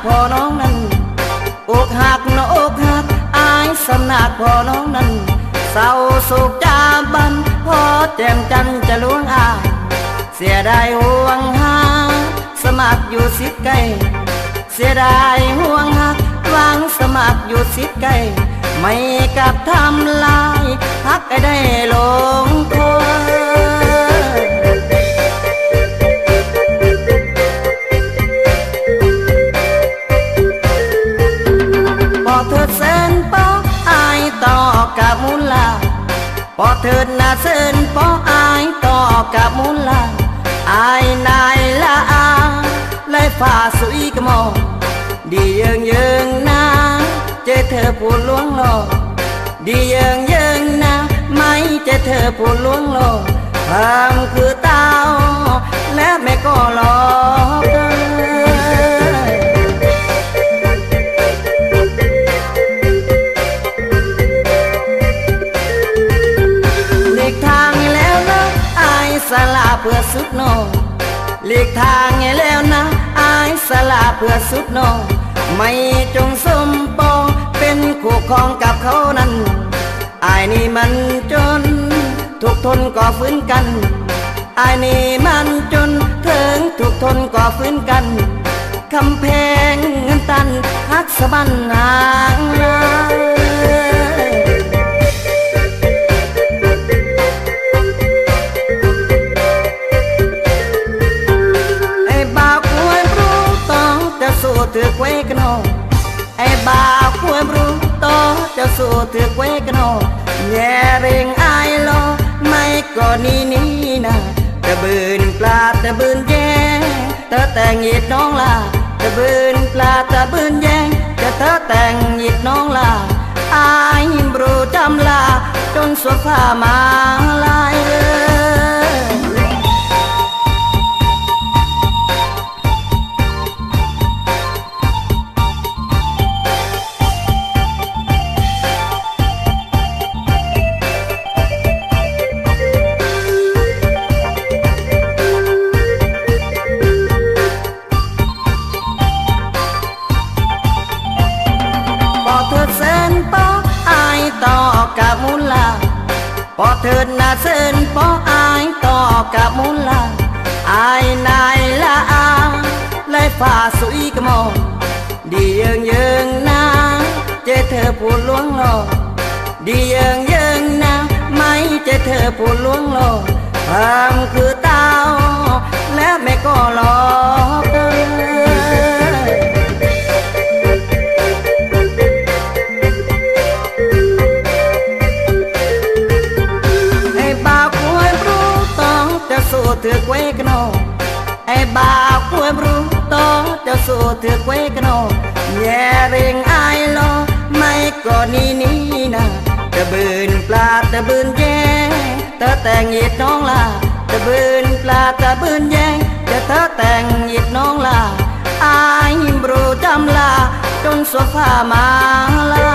พอน้องนั้นอกหักน้องอกหักอายสำนักพอน้องนั้นเศร้าโศกจาบันพอแจ่มจันจะลวงอายเสียดายห่วงหาสมัครอยู่สิไกลเสียดายห่วงหักวางสมัครอยู่สิไกลไม่กลับทำลายฮักได้ลงตัวพอเธอเส้นปออายต่อกับมูลาพอเธอหน้าเส้นปออายต่อกับมูลาอายนายละอาเลยฝ่าสุยกมอดีเยิงเยิงนาเจอเธอผู้ล้วงหลอกดีเยิงเยิงนาไม่เจอเธอผู้ล้วงหลอกพามคือเต้าและแม่ก็หลอกหลีกทางแล้วนะอายสละเพื่อสุดโนหลีกทางแล้วนะอายสละเพื่อสุดโนไม่จงสมปองเป็นคู่ครองกับเขานั้นอายนี่มันจนทุกทนก็ฟื้นกันอายนี่มันจนถึงทุกทนก็ฟื้นกันคำแพงเงินตันฮักสะบันนางลายถือเวกโนไอ้บ่าวควรรู้โตจะสู้ถือเวกโนแย่เร่งไอ้โลไม่ก็นี่นะตะบืนปลาตะบืนแย่เธอแต่งหยิดน้องลาตะบืนปลาตะบืนแย่จะเธอแต่งหยิดน้องลาไอ้บรูจำลาจนสุฟ้ามาลายกับมูลาพอเถิดหน้าเส้นพออายต่อกับมูลาอายนายละอาเลยฝ่าสุยกมอดีเยิงเยิงนาเจอเธอผู้ล้วงหลอกดีเยิงเยิงนาไม่เจอเธอผู้ล้วงหลอกพามคือเต้าและแม่ก็หลอกสู้ถือเวกโนไอ้บ่าวควรรู้โตจะสู้ถือเวกโนแย่เร่งไอ้โลไม่ก็นี่นะตะบืนปลาตะบืนแย่เธอแต่งหยิดน้องลาตะบืนปลาตะบืนแย่จะเธอแต่งหยิดน้องลาไอ้บรูจำลาจนสุฟ้ามาลา